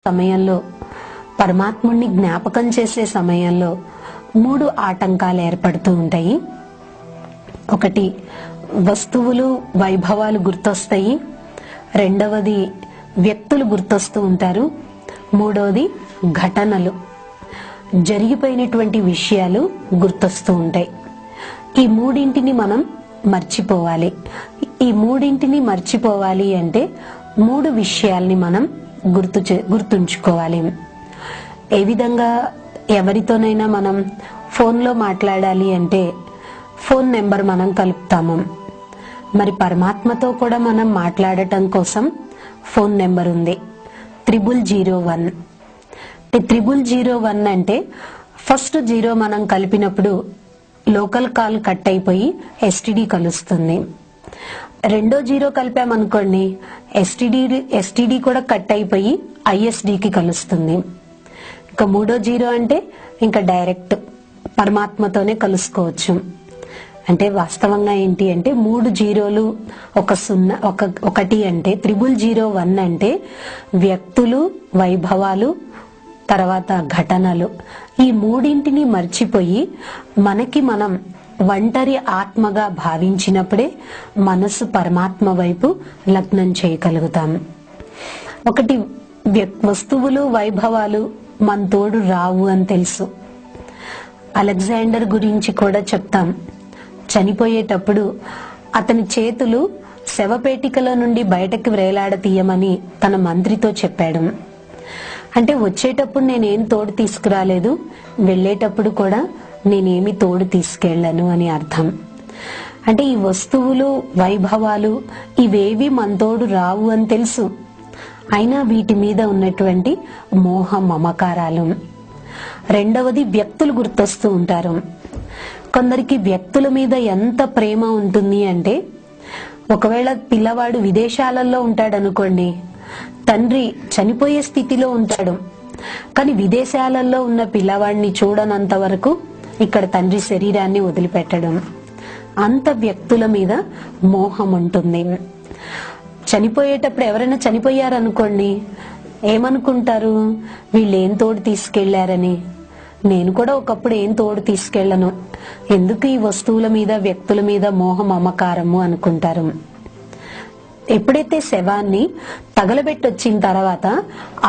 సమయంలో పరమాత్ముడిని జ్ఞాపకం చేసే సమయంలో మూడు ఆటంకాలు ఏర్పడుతూ ఉంటాయి. ఒకటి వస్తువులు వైభవాలు గుర్తొస్తాయి, రెండవది వ్యక్తులు గుర్తొస్తూ ఉంటారు, మూడవది ఘటనలు జరిగిపోయినటువంటి విషయాలు గుర్తొస్తూ ఉంటాయి. ఈ మూడింటిని మనం మర్చిపోవాలి. ఈ మూడింటిని మర్చిపోవాలి అంటే మూడు విషయాల్ని మనం గుర్తుంచుకోవాలి. ఏ విధంగా ఎవరితోనైనా మనం ఫోన్లో మాట్లాడాలి అంటే ఫోన్ నెంబర్ మనం కలుపుతాము. మరి పరమాత్మతో కూడా మనం మాట్లాడటం కోసం ఫోన్ నెంబర్ ఉంది, 0001. 0001 అంటే ఫస్ట్ 0 మనం కలిపినప్పుడు లోకల్ కాల్ కట్ అయిపోయి ఎస్టిడి కలుస్తుంది. రెండో 0 కలిపామనుకోండి ఎస్టిడి కూడా కట్ అయిపోయి ఐఎస్డికి కలుస్తుంది. ఇంకా మూడో 0 అంటే ఇంకా డైరెక్ట్ పరమాత్మతోనే కలుసుకోవచ్చు. అంటే వాస్తవంగా ఏంటి అంటే 3 జీరోలు ఒక 0 ఒకటి అంటే 0001 అంటే వ్యక్తులు, వైభవాలు, తర్వాత ఘటనలు, ఈ మూడింటిని మర్చిపోయి మనకి మనం ఒంటరి ఆత్మగా భావించినప్పుడే మనసు పరమాత్మ వైపు లగ్నం చేయగలుగుతాం. ఒకటి వస్తువులు, వైభవాలు మన తోడు రావు అని తెలుసు. అలెగ్జాండర్ గురించి కూడా చెప్తాం. చనిపోయేటప్పుడు అతని చేతులు శవపేటికలో నుండి బయటకు వేలాడతీయమని తన మంత్రితో చెప్పాడు. అంటే వచ్చేటప్పుడు నేనేం తోడు తీసుకురాలేదు, వెళ్ళేటప్పుడు కూడా నేనేమి తోడు తీసుకెళ్లను అని అర్థం. అంటే ఈ వస్తువులు, వైభవాలు ఇవేవి మన తోడు రావు అని తెలుసు, అయినా వీటి మీద ఉన్నటువంటి మోహ మమకారాలు. రెండవది వ్యక్తులు గుర్తొస్తూ ఉంటారు. కొందరికి వ్యక్తుల మీద ఎంత ప్రేమ ఉంటుంది అంటే ఒకవేళ పిల్లవాడు విదేశాలలో ఉంటాడనుకోండి, తండ్రి చనిపోయే స్థితిలో ఉంటాడు, కానీ విదేశాలలో ఉన్న పిల్లవాడిని చూడనంత వరకు ఇక్కడ తండ్రి శరీరాన్ని వదిలిపెట్టడం. అంత వ్యక్తుల మీద మోహం ఉంటుంది. చనిపోయేటప్పుడు ఎవరైనా చనిపోయారనుకోండి, ఏమనుకుంటారు, వీళ్ళు ఏం తోడు తీసుకెళ్లారని. నేను కూడా ఒకప్పుడు ఏం తోడు తీసుకెళ్లను, ఎందుకు ఈ వస్తువుల మీద, వ్యక్తుల మీద మోహ మమకారము అనుకుంటారు. ఎప్పుడైతే శవాన్ని తగలబెట్టొచ్చిన తర్వాత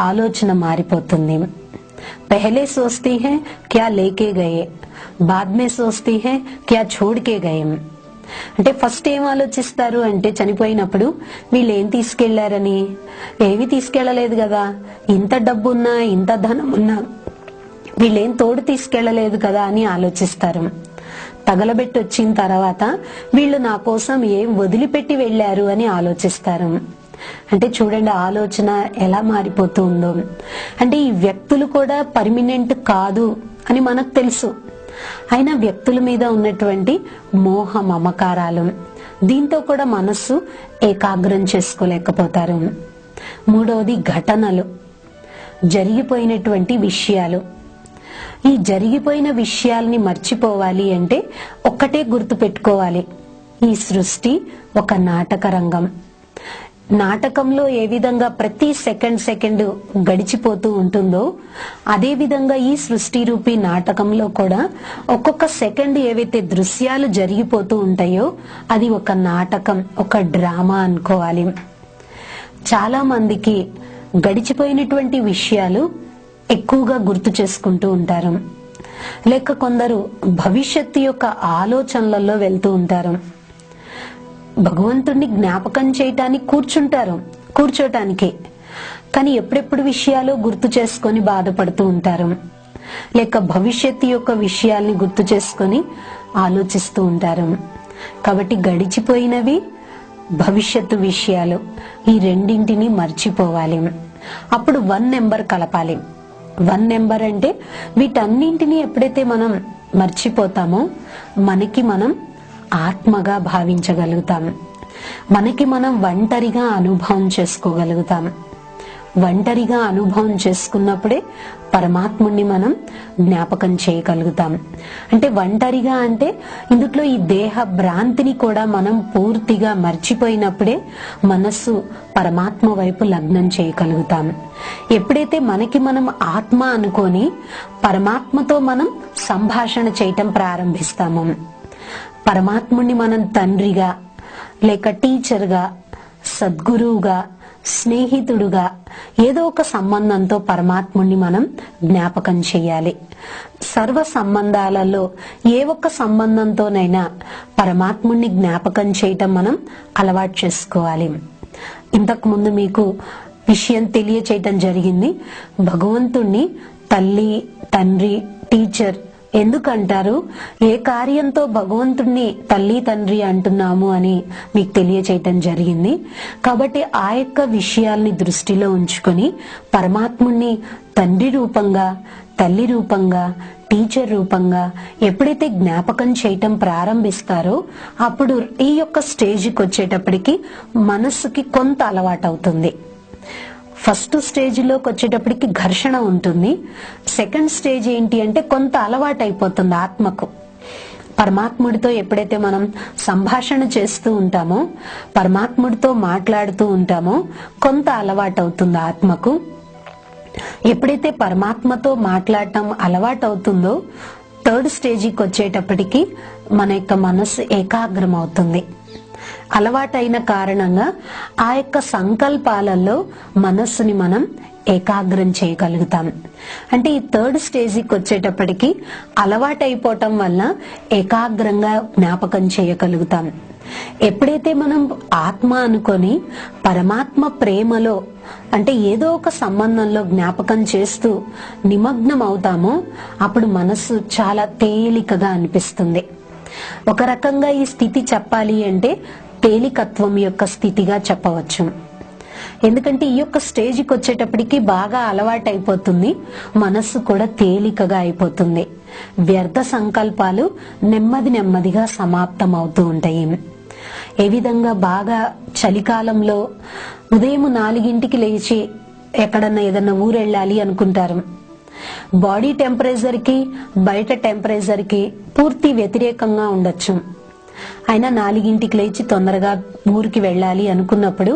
ఆలోచన మారిపోతుంది. పహలే సోచతీ హై క్యా లేకే గయే, బాద్ మే సోచతీ హై క్యా ఛోడ్ కే గయే. అంటే ఫస్ట్ ఏం ఆలోచిస్తారు అంటే చనిపోయినప్పుడు వీళ్ళు ఏం తీసుకెళ్లారని. ఏమి తీసుకెళ్లలేదు కదా, ఇంత డబ్బున్నా ఇంత ధనం ఉన్నా వీళ్ళేం తోడు తీసుకెళ్లలేదు కదా అని ఆలోచిస్తారు. తగలబెట్టి వచ్చిన తర్వాత వీళ్ళు నా కోసం ఏం వదిలిపెట్టి వెళ్లారు అని ఆలోచిస్తారు. అంటే చూడండి ఆలోచన ఎలా మారిపోతూ ఉందో. అంటే ఈ వ్యక్తులు కూడా పర్మినెంట్ కాదు అని మనకు తెలుసు, అయినా వ్యక్తుల మీద ఉన్నటువంటి మోహ మమకారాలు, దీంతో కూడా మనస్సు ఏకాగ్రం చేసుకోలేకపోతారు. మూడవది ఘటనలు, జరిగిపోయినటువంటి విషయాలు. ఈ జరిగిపోయిన విషయాల్ని మర్చిపోవాలి అంటే ఒక్కటే గుర్తు పెట్టుకోవాలి, ఈ సృష్టి ఒక నాటక రంగం. నాటకంలో ఏ విధంగా ప్రతి సెకండ్ గడిచిపోతూ ఉంటుందో అదే విధంగా ఈ సృష్టి రూపీ నాటకంలో కూడా ఒక్కొక్క సెకండ్ ఏవైతే దృశ్యాలు జరిగిపోతూ ఉంటాయో అది ఒక నాటకం, ఒక డ్రామా అనుకోవాలి. చాలా మందికి గడిచిపోయినటువంటి విషయాలు ఎక్కువగా గుర్తు చేసుకుంటూ ఉంటారు, లేక కొందరు భవిష్యత్తు యొక్క ఆలోచనలలో వెళ్తూ ఉంటారు. భగవంతుణ్ణి జ్ఞాపకం చేయటానికి కూర్చోటానికి, కానీ ఎప్పుడెప్పుడు విషయాలు గుర్తు చేసుకొని బాధపడుతూ ఉంటారు, లేక భవిష్యత్తు యొక్క విషయాల్ని గుర్తు చేసుకొని ఆలోచిస్తూ ఉంటారు. కాబట్టి గడిచిపోయినవి, భవిష్యత్తు విషయాలు, ఈ రెండింటిని మర్చిపోవాలి. అప్పుడు 1 నెంబర్ కలపాలి. 1 నెంబర్ అంటే వీటన్నింటినీ ఎప్పుడైతే మనం మర్చిపోతామో మనకి మనం ఆత్మగా భావించగలుగుతాం, మనకి మనం ఒంటరిగా అనుభవం చేసుకోగలుగుతాం. ఒంటరిగా అనుభవం చేసుకున్నప్పుడే పరమాత్ముణ్ణి మనం జ్ఞాపకం చేయగలుగుతాం. అంటే ఒంటరిగా అంటే ఇందులో ఈ దేహ భ్రాంతిని కూడా మనం పూర్తిగా మర్చిపోయినప్పుడే మనస్సు పరమాత్మ వైపు లగ్నం చేయగలుగుతాం. ఎప్పుడైతే మనకి మనం ఆత్మ అనుకొని పరమాత్మతో మనం సంభాషణ చేయటం ప్రారంభిస్తామో, పరమాత్ముణ్ణి మనం తండ్రిగా లేక టీచర్గా, సద్గురువుగా, స్నేహితుడుగా ఏదో ఒక సంబంధంతో పరమాత్ముణ్ణి మనం జ్ఞాపకం చేయాలి. సర్వ సంబంధాలలో ఏ ఒక్క సంబంధంతోనైనా పరమాత్ముణ్ణి జ్ఞాపకం చేయటం మనం అలవాటు చేసుకోవాలి. ఇంతకు ముందు మీకు విషయం తెలియచేయటం జరిగింది. భగవంతుణ్ణి తల్లి, తండ్రి, టీచర్ ఎందుకంటారు, ఏ కార్యంతో భగవంతుణ్ణి తల్లి తండ్రి అంటున్నాము అని మీకు తెలియచేయటం జరిగింది. కాబట్టి ఆ యొక్క విషయాల్ని దృష్టిలో ఉంచుకొని పరమాత్ముణ్ణి తండ్రి రూపంగా, తల్లి రూపంగా, టీచర్ రూపంగా ఎప్పుడైతే జ్ఞాపకం చేయటం ప్రారంభిస్తారో అప్పుడు ఈ యొక్క స్టేజ్కి వచ్చేటప్పటికి మనస్సుకి కొంత అలవాటు అవుతుంది. ఫస్ట్ స్టేజ్ లోకి వచ్చేటప్పటికి ఘర్షణ ఉంటుంది. సెకండ్ స్టేజ్ ఏంటి అంటే కొంత అలవాటు అయిపోతుంది ఆత్మకు. పరమాత్ముడితో ఎప్పుడైతే మనం సంభాషణ చేస్తూ ఉంటామో, పరమాత్ముడితో మాట్లాడుతూ ఉంటామో కొంత అలవాటు అవుతుంది ఆత్మకు. ఎప్పుడైతే పరమాత్మతో మాట్లాడటం అలవాటు అవుతుందో థర్డ్ స్టేజికి వచ్చేటప్పటికి మన యొక్క మనస్సు ఏకాగ్రం అవుతుంది. అలవాటైన కారణంగా ఆ యొక్క సంకల్పాలలో మనస్సుని మనం ఏకాగ్రం చేయగలుగుతాం. అంటే ఈ థర్డ్ స్టేజికి వచ్చేటప్పటికి అలవాటైపోవటం వల్ల ఏకాగ్రంగా జ్ఞాపకం చేయగలుగుతాం. ఎప్పుడైతే మనం ఆత్మ అనుకొని పరమాత్మ ప్రేమలో అంటే ఏదో ఒక సంబంధంలో జ్ఞాపకం చేస్తూ నిమగ్నం అవుతామో అప్పుడు మనస్సు చాలా తేలికగా అనిపిస్తుంది. ఒక రకంగా ఈ స్థితి చెప్పాలి అంటే తేలికత్వం యొక్క స్థితిగా చెప్పవచ్చు. ఎందుకంటే ఈ యొక్క స్టేజ్కి వచ్చేటప్పటికి బాగా అలవాటు అయిపోతుంది, మనస్సు కూడా తేలికగా అయిపోతుంది. వ్యర్థ సంకల్పాలు నెమ్మది నెమ్మదిగా సమాప్తం అవుతూ ఉంటాయి. ఏ విధంగా బాగా చలికాలంలో ఉదయం 4 లేచి ఎక్కడన్నా ఏదన్నా ఊరెళ్ళాలి అనుకుంటారు. బాడీ టెంపరేచర్ కి బయట టెంపరేచర్ కి పూర్తి వ్యతిరేకంగా ఉండొచ్చు. అయినా 4 లేచి తొందరగా ఊరికి వెళ్ళాలి అనుకున్నప్పుడు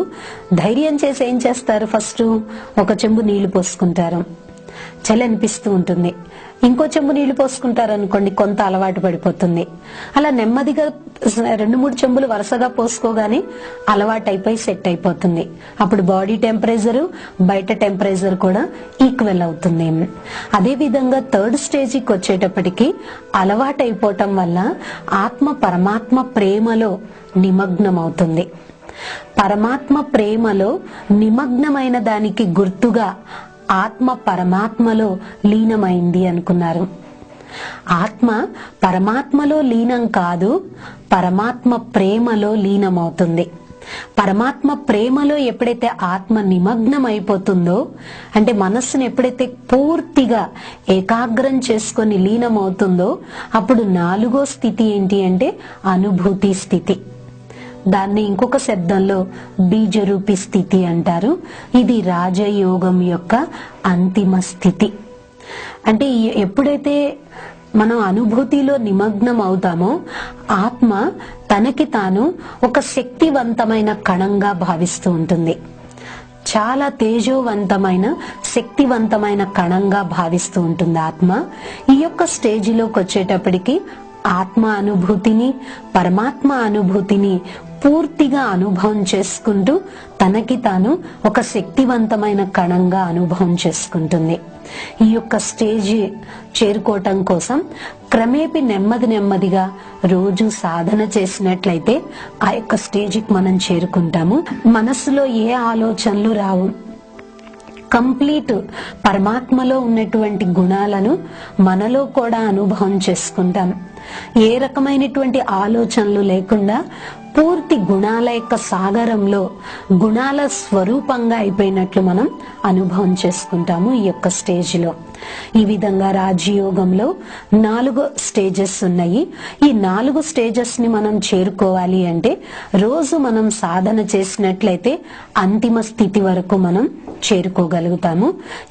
ధైర్యం చేసి ఏం చేస్తారు, ఫస్ట్ ఒక చెంబు నీళ్లు పోసుకుంటారు. చలి అనిపిస్తూ ఉంటుంది. ఇంకో చెంబు నీళ్లు పోసుకుంటారు అనుకోండి, కొంత అలవాటు పడిపోతుంది. అలా నెమ్మదిగా 2-3 చెంబులు వరుసగా పోసుకోగానే అలవాటు అయిపోయి సెట్ అయిపోతుంది. అప్పుడు బాడీ టెంపరేచర్ బయట టెంపరేచర్ కూడా ఈక్వల్ అవుతుంది. అదే విధంగా థర్డ్ స్టేజికి వచ్చేటప్పటికి అలవాటు అయిపోవటం వల్ల ఆత్మ పరమాత్మ ప్రేమలో నిమగ్నం అవుతుంది. పరమాత్మ ప్రేమలో నిమగ్నమైన దానికి గుర్తుగా ఆత్మ పరమాత్మలో లీనమైంది అనుకున్నారు. ఆత్మ పరమాత్మలో లీనం కాదు, పరమాత్మ ప్రేమలో లీనమవుతుంది. పరమాత్మ ప్రేమలో ఎప్పుడైతే ఆత్మ నిమగ్నం అయిపోతుందో అంటే మనస్సును ఎప్పుడైతే పూర్తిగా ఏకాగ్రం చేసుకొని లీనమవుతుందో అప్పుడు 4వ స్థితి ఏంటి అంటే అనుభూతి స్థితి. దాన్ని ఇంకొక శబ్దంలో బీజరూపి స్థితి అంటారు. ఇది రాజయోగం యొక్క అంతిమ స్థితి. అంటే ఎప్పుడైతే మనం అనుభూతిలో నిమగ్నం అవుతామో ఆత్మ తనకి తాను ఒక శక్తివంతమైన కణంగా భావిస్తూ ఉంటుంది. చాలా తేజోవంతమైన శక్తివంతమైన కణంగా భావిస్తూ ఉంటుంది ఆత్మ. ఈ యొక్క స్టేజిలోకి వచ్చేటప్పటికి ఆత్మ అనుభూతిని పరమాత్మ అనుభూతిని పూర్తిగా అనుభవం చేసుకుంటూ తనకి తాను ఒక శక్తివంతమైన కణంగా అనుభవం చేసుకుంటుంది. ఈ యొక్క స్టేజ్ చేరుకోవటం కోసం క్రమేపీ నెమ్మదిగా రోజు సాధన చేసినట్లయితే ఆ యొక్క స్టేజ్కి మనం చేరుకుంటాము. మనస్సులో ఏ ఆలోచనలు రావు. కంప్లీట్ పరమాత్మలో ఉన్నటువంటి గుణాలను మనలో కూడా అనుభవం చేసుకుంటాం. ఏ రకమైనటువంటి ఆలోచనలు లేకుండా పూర్తి గుణాల యొక్క సాగరంలో గుణాల స్వరూపంగా అయిపోయినట్లు మనం అనుభవం చేసుకుంటాము ఈ యొక్క స్టేజ్ లో. ఈ విధంగా రాజయోగంలో 4 స్టేజెస్ ఉన్నాయి. ఈ 4 స్టేజెస్ ని మనం చేరుకోవాలి అంటే రోజు మనం సాధన చేసినట్లయితే అంతిమ స్థితి వరకు మనం చేరుకోగలుగుతాము.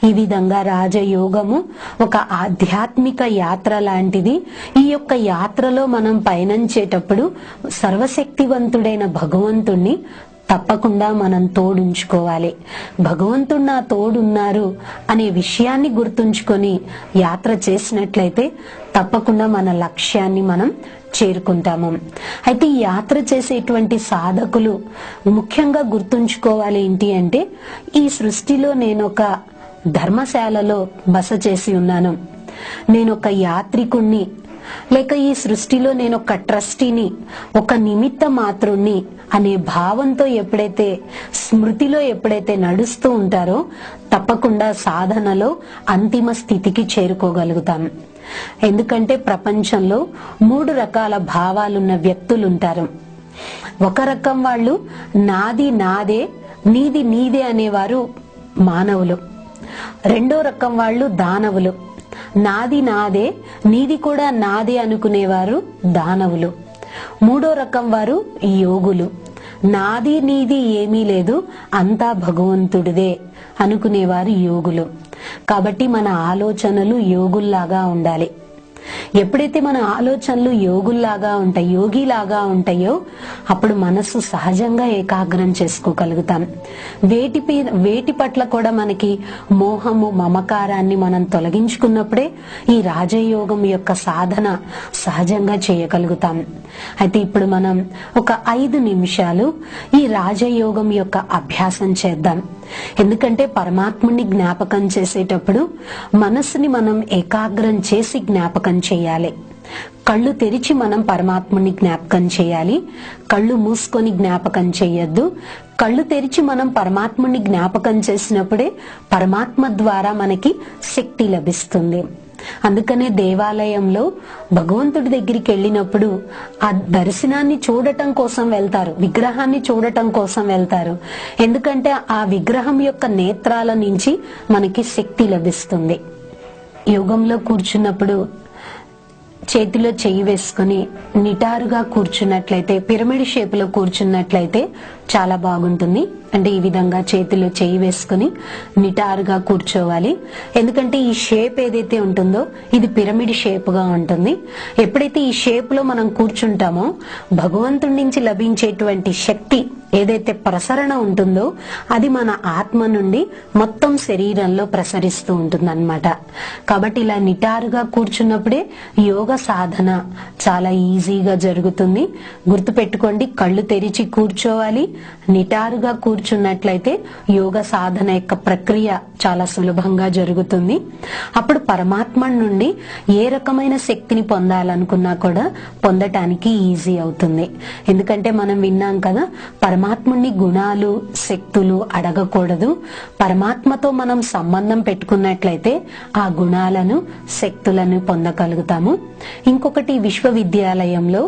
ఈ విధంగా రాజయోగము ఒక ఆధ్యాత్మిక యాత్ర లాంటిది. ఈ యొక్క యాత్రలో మనం పయనించేటప్పుడు సర్వశక్తివంతుడైన భగవంతుణ్ణి తప్పకుండా మనం తోడుంచుకోవాలి. భగవంతుడు నా తోడున్నారు అనే విషయాన్ని గుర్తుంచుకొని యాత్ర చేసినట్లయితే తప్పకుండా మన లక్ష్యాన్ని మనం చేరుకుంటాము. అయితే ఈ యాత్ర చేసేటువంటి సాధకులు ముఖ్యంగా గుర్తుంచుకోవాలి ఏంటి అంటే, ఈ సృష్టిలో నేను ఒక ధర్మశాలలో బస చేసి ఉన్నాను, నేను ఒక యాత్రికుణ్ణి, లేక ఈ సృష్టిలో నేను ఒక ట్రస్టీని, ఒక నిమిత్త మాత్రుణ్ణి అనే భావంతో ఎప్పుడైతే స్మృతిలో ఎప్పుడైతే నడుస్తూ ఉంటారో తప్పకుండా సాధనలో అంతిమ స్థితికి చేరుకోగలుగుతాం. ఎందుకంటే ప్రపంచంలో 3 రకాల భావాలున్న వ్యక్తులు ఉంటారు. ఒక రకం వాళ్ళు నాది నాదే, నీది నీదే అనేవారు మానవులు. రెండో రకం వాళ్ళు దానవులు. నాది నాదే, నీది కూడా నాదే అనుకునేవారు దానవులు. మూడో రకం వారు యోగులు. నాది నీది ఏమీ లేదు, అంతా భగవంతుడిదే అనుకునేవారు యోగులు. కాబట్టి మన ఆలోచనలు యోగుల్లాగా ఉండాలి. ఎప్పుడైతే మన ఆలోచనలు యోగుల్లాగా ఉంటాయి, యోగిలాగా ఉంటాయో అప్పుడు మనస్సు సహజంగా ఏకాగ్రం చేసుకోగలుగుతాం. వేటి పట్ల కూడా మనకి మోహము మమకారాన్ని మనం తొలగించుకున్నప్పుడే ఈ రాజయోగం యొక్క సాధన సహజంగా చేయగలుగుతాం. అయితే ఇప్పుడు మనం ఒక 5 నిమిషాలు ఈ రాజయోగం యొక్క అభ్యాసం చేద్దాం. ఎందుకంటే పరమాత్ముని జ్ఞాపకం చేసేటప్పుడు మనస్సుని మనం ఏకాగ్రం చేసి జ్ఞాపకం చేయాలి. కళ్ళు తెరిచి మనం పరమాత్ముని జ్ఞాపకం చేయాలి. కళ్ళు మూసుకొని జ్ఞాపకం చేయొద్దు. కళ్ళు తెరిచి మనం పరమాత్ముని జ్ఞాపకం చేసినప్పుడే పరమాత్మ ద్వారా మనకి శక్తి లభిస్తుంది. అందుకనే దేవాలయంలో భగవంతుడి దగ్గరికి వెళ్ళినప్పుడు ఆ దర్శనాన్ని చూడటం కోసం వెళ్తారు, విగ్రహాన్ని చూడటం కోసం వెళ్తారు. ఎందుకంటే ఆ విగ్రహం యొక్క నేత్రాల నుంచి మనకి శక్తి లభిస్తుంది. యోగంలో కూర్చున్నప్పుడు చేతిలో చెయ్యి వేసుకుని నిటారుగా కూర్చున్నట్లయితే, పిరమిడ్ షేప్ లో కూర్చున్నట్లయితే చాలా బాగుంటుంది. అంటే ఈ విధంగా చేతిలో చెయ్యి వేసుకుని నిటారుగా కూర్చోవాలి. ఎందుకంటే ఈ షేప్ ఏదైతే ఉంటుందో ఇది పిరమిడ్ షేప్ గా ఉంటుంది. ఎప్పుడైతే ఈ షేప్ లో మనం కూర్చుంటామో భగవంతుడి నుంచి లభించేటువంటి శక్తి ఏదైతే ప్రసరణ ఉంటుందో అది మన ఆత్మ నుండి మొత్తం శరీరంలో ప్రసరిస్తూ ఉంటుంది అన్నమాట. కాబట్టి ఇలా నిటారుగా కూర్చున్నప్పుడే యోగ సాధన చాలా ఈజీగా జరుగుతుంది. గుర్తుపెట్టుకోండి, కళ్ళు తెరిచి కూర్చోవాలి. నిటారుగా కూర్చున్నట్లయితే యోగ సాధన యొక్క ప్రక్రియ చాలా సులభంగా జరుగుతుంది. అప్పుడు పరమాత్మ నుండి ఏ రకమైన శక్తిని పొందాలనుకున్నా కూడా పొందటానికి ఈజీ అవుతుంది. ఎందుకంటే మనం విన్నాం కదా, పరమాత్ముని గుణాలు శక్తులు అడగకూడదు. పరమాత్మతో మనం సంబంధం పెట్టుకున్నట్లయితే ఆ గుణాలను శక్తులను పొందగలుగుతాము. ఇంకొకటి, విశ్వవిద్యాలయంలో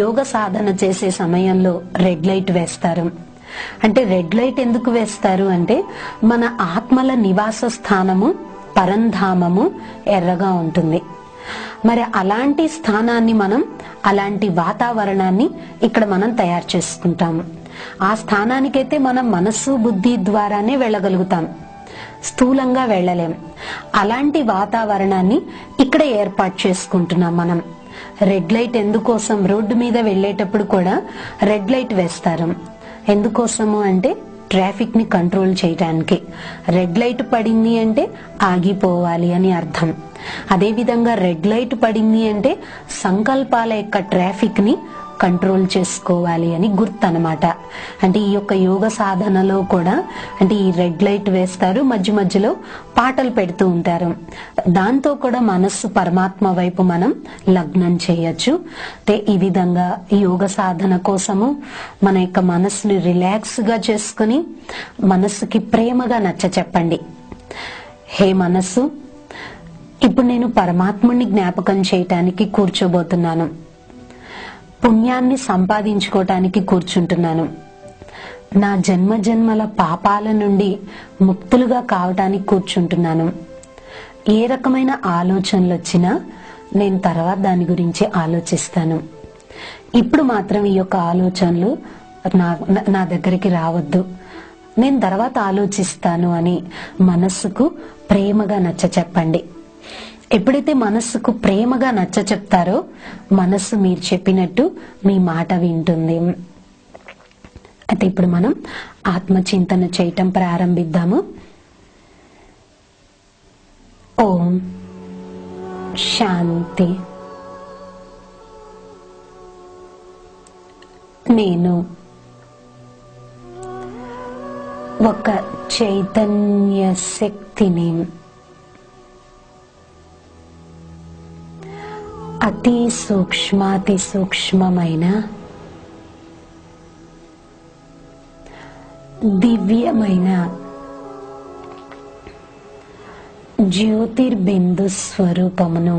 యోగ సాధన చేసే సమయంలో రెడ్ లైట్ వేస్తారు. అంటే రెడ్ లైట్ ఎందుకు వేస్తారు అంటే మన ఆత్మల నివాస స్థానము పరంధామము ఎర్రగా ఉంటుంది. మరి అలాంటి స్థానాన్ని మనం, అలాంటి వాతావరణాన్ని ఇక్కడ మనం తయారు చేసుకుంటాము. ఆ స్థానానికైతే మనం మనస్సు బుద్ధి ద్వారానే వెళ్ళగలుగుతాం, స్థూలంగా వెళ్ళలేం. అలాంటి వాతావరణాన్ని ఇక్కడ ఏర్పాటు చేసుకుంటున్నాం మనం. రెడ్ లైట్ ఎందుకోసం, రోడ్డు మీద వెళ్లేటప్పుడు కూడా రెడ్ లైట్ వేస్తారు. ఎందుకోసము అంటే ట్రాఫిక్ ని కంట్రోల్ చేయడానికి. రెడ్ లైట్ పడింది అంటే ఆగిపోవాలి అని అర్థం. అదే విధంగా రెడ్ లైట్ పడింది అంటే సంకల్పాల యొక్క ట్రాఫిక్ ని కంట్రోల్ చేసుకోవాలి అని గుర్తు అన్నమాట. అంటే ఈ యొక్క యోగ సాధనలో కూడా అంటే ఈ రెడ్ లైట్ వేస్తారు, మధ్య మధ్యలో పాటలు పెడుతూ ఉంటారు. దాంతో కూడా మనస్సు పరమాత్మ వైపు మనం లగ్నం చేయొచ్చు. ఈ విధంగా యోగ సాధన కోసము మన యొక్క మనస్సుని రిలాక్స్ గా చేసుకుని మనస్సుకి ప్రేమగా నచ్చ చెప్పండి. హే మనస్సు, ఇప్పుడు నేను పరమాత్ముని జ్ఞాపకం చేయటానికి కూర్చోబోతున్నాను. పుణ్యాన్ని సంపాదించుకోవటానికి కూర్చుంటున్నాను. నా జన్మ జన్మల పాపాల నుండి ముక్తులుగా కావటానికి కూర్చుంటున్నాను. ఏ రకమైన ఆలోచనలు వచ్చినా నేను తర్వాత దాని గురించి ఆలోచిస్తాను. ఇప్పుడు మాత్రం ఈ యొక్క ఆలోచనలు నా దగ్గరికి రావద్దు, నేను తర్వాత ఆలోచిస్తాను అని మనస్సుకు ప్రేమగా నచ్చ చెప్పండి. ఎప్పుడైతే మనస్సుకు ప్రేమగా నచ్చ చెప్తారో మనస్సు మీరు చెప్పినట్టు మీ మాట వింటుంది. అయితే ఇప్పుడు మనం ఆత్మచింతన చేయటం ప్రారంభిద్దాము. ఓం శాంతి. నేను ఒక చైతన్య శక్తిని, అతి సూక్ష్మాతి సూక్ష్మమైన దివ్యమైన జ్యోతిర్బిందు స్వరూపమును,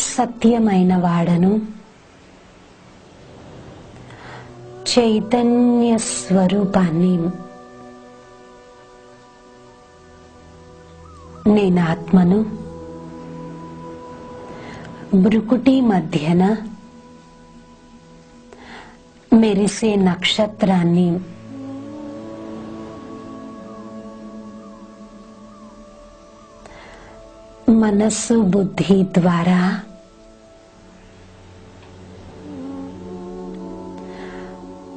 సత్యమైన వాడను, చైతన్య స్వరూపాన్ని. నేను ఆత్మను భృకుటి మధ్యన మెరిసే నక్షత్రాన్ని, మనస్సు బుద్ధి ద్వారా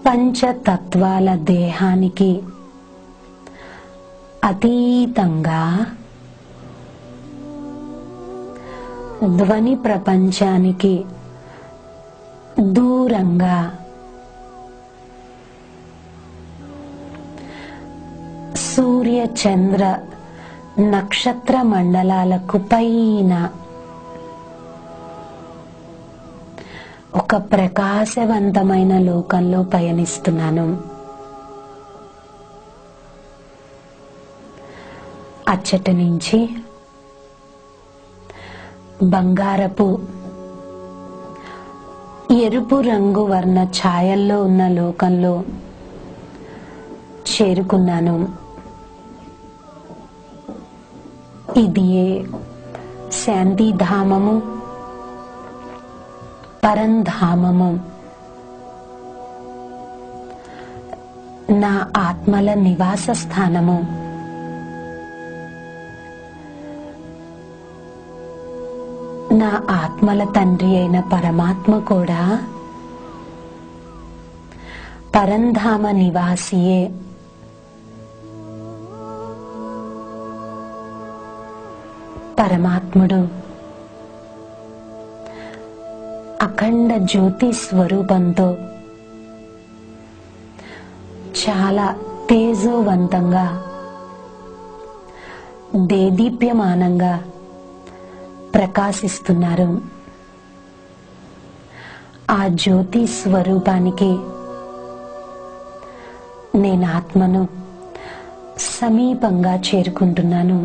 పంచతత్వాల దేహానికి అతీతంగా ధ్వని ప్రపంచానికి దూరంగా సూర్య చంద్ర నక్షత్ర మండలాలకు పైన ఒక ప్రకాశవంతమైన లోకంలో పయనిస్తున్నాను. అచ్చటి నుంచి బంగారపు ఎరుపు రంగు వర్ణ ఛాయల్లో ఉన్న లోకంలో చేరుకున్నాను. ఇది శాంతిధామము, పరంధామము, నా ఆత్మల నివాస స్థానము. నా ఆత్మల తండ్రి అయిన పరమాత్మ కూడా పరంధామ నివాసియే. పరమాత్ముడు అఖండ జ్యోతి స్వరూపంతో చాలా తేజోవంతంగా దేదీప్యమానంగా ప్రకాశిస్తున్నారు. ఆ జ్యోతి స్వరూపానికి నేను ఆత్మను సమీపంగా చేరుకుంటున్నాను.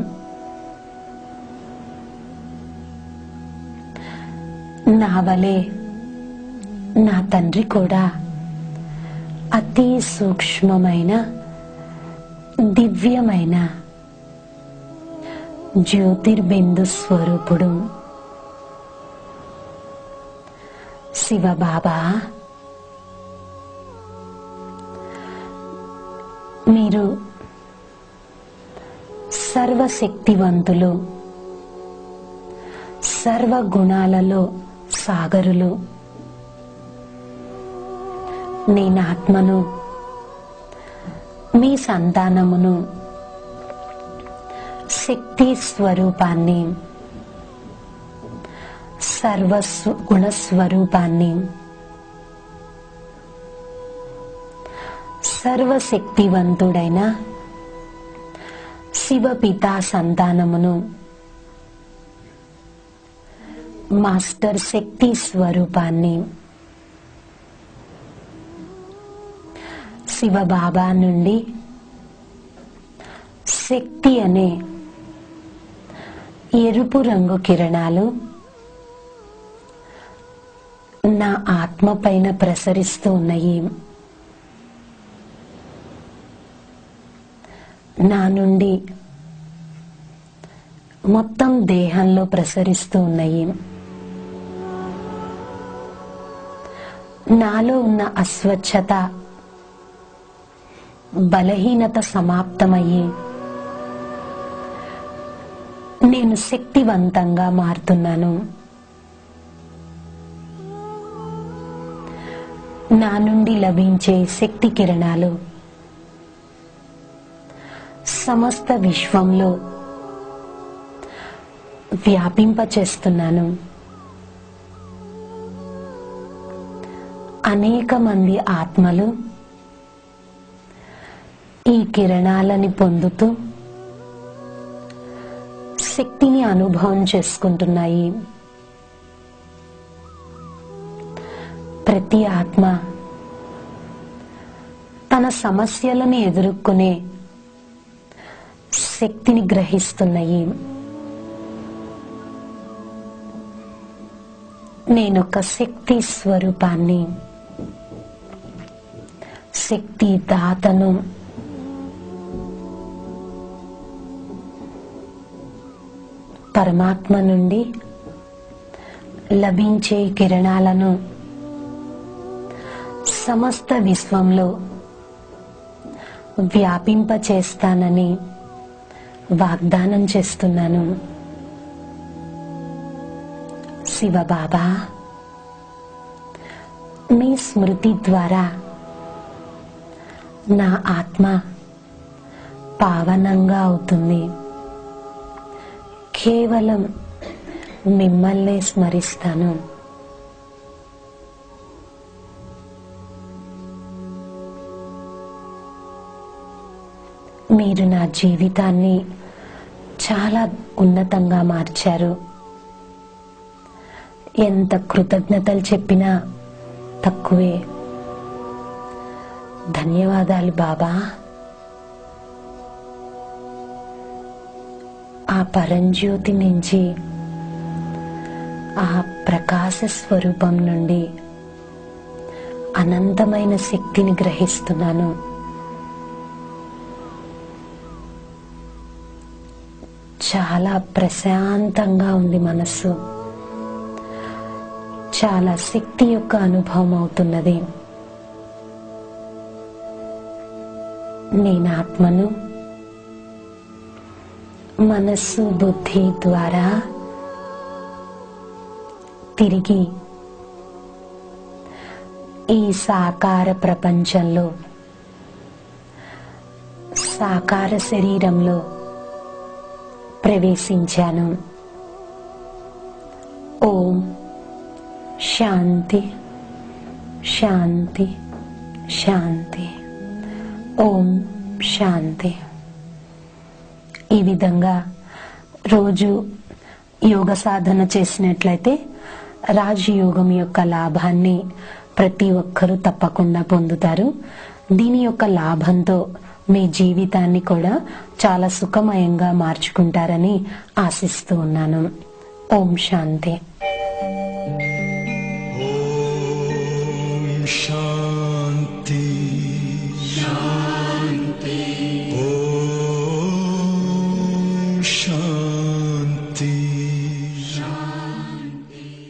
నా వలె నా తండ్రి కూడా అతి సూక్ష్మమైన దివ్యమైన జ్యోతిర్బిందు స్వరూపుడు. శివబాబా, మీరు సర్వశక్తివంతులు, సర్వగుణాలలో సాగరులు. నేను ఆత్మను, మీ సంతానమును, శక్తి స్వరూపాన్ని, సర్వగుణ స్వరూపాన్ని, సర్వశక్తివంతుడైన శివపితా సంతానమును, మాస్టర్ శక్తి స్వరూపాన్ని, శివబాబా నుండి శక్తి అనే ఎరుపు రంగు కిరణాలు నా ఆత్మ పైన ప్రసరిస్తూ ఉన్నాయి. నా నుండి మొత్తం దేహంలో ప్రసరిస్తూ ఉన్నాయి. నాలో ఉన్న అస్వచ్ఛత, బలహీనత సమాప్తమయ్యి నేను శక్తివంతంగా మారుతున్నాను. నా నుండి లభించే శక్తి కిరణాలు సమస్త విశ్వంలో వ్యాపింపచేస్తున్నాను. అనేక మంది ఆత్మలు ఈ కిరణాలని పొందుతూ శక్తిని అనుభవం చేసుకుంటున్నాయి. ప్రతి ఆత్మ తన సమస్యలను ఎదుర్కొనే శక్తిని గ్రహిస్తున్నాయి. నేనొక శక్తి స్వరూపాన్ని, శక్తి దాతను. పరమాత్మ నుండి లభించే కిరణాలను సమస్త విశ్వంలో వ్యాపింపచేస్తానని వాగ్దానం చేస్తున్నాను. శివబాబా, మీ స్మృతి ద్వారా నా ఆత్మ పావనంగా అవుతుంది. కేవలం మిమ్మల్నే స్మరిస్తాను. మీరు నా జీవితాన్ని చాలా ఉన్నతంగా మార్చారు. ఎంత కృతజ్ఞతలు చెప్పినా తక్కువే. ధన్యవాదాలు బాబా. ఆ పరంజ్యోతి నుంచి, ఆ ప్రకాశ స్వరూపం నుండి అనంతమైన శక్తిని గ్రహిస్తున్నాను. చాలా ప్రశాంతంగా ఉంది మనస్సు. చాలా శక్తి యొక్క అనుభవం అవుతున్నది. నేను ఆత్మను మనస్సు బుద్ధి ద్వారా తిరిగి ఈ సాకార ప్రపంచంలో, సాకార శరీరంలో ప్రవేశించాను. ఓం శాంతి శాంతి శాంతి. ఓం శాంతి. ఈ విధంగా రోజు యోగ సాధన చేసినట్లయితే రాజయోగం యొక్క లాభాన్ని ప్రతి ఒక్కరూ తప్పకుండా పొందుతారు. దీని యొక్క లాభంతో మీ జీవితాన్ని కూడా చాలా సుఖమయంగా మార్చుకుంటారని ఆశిస్తూ ఉన్నాను. ఓం శాంతి. ఓం శాంతి.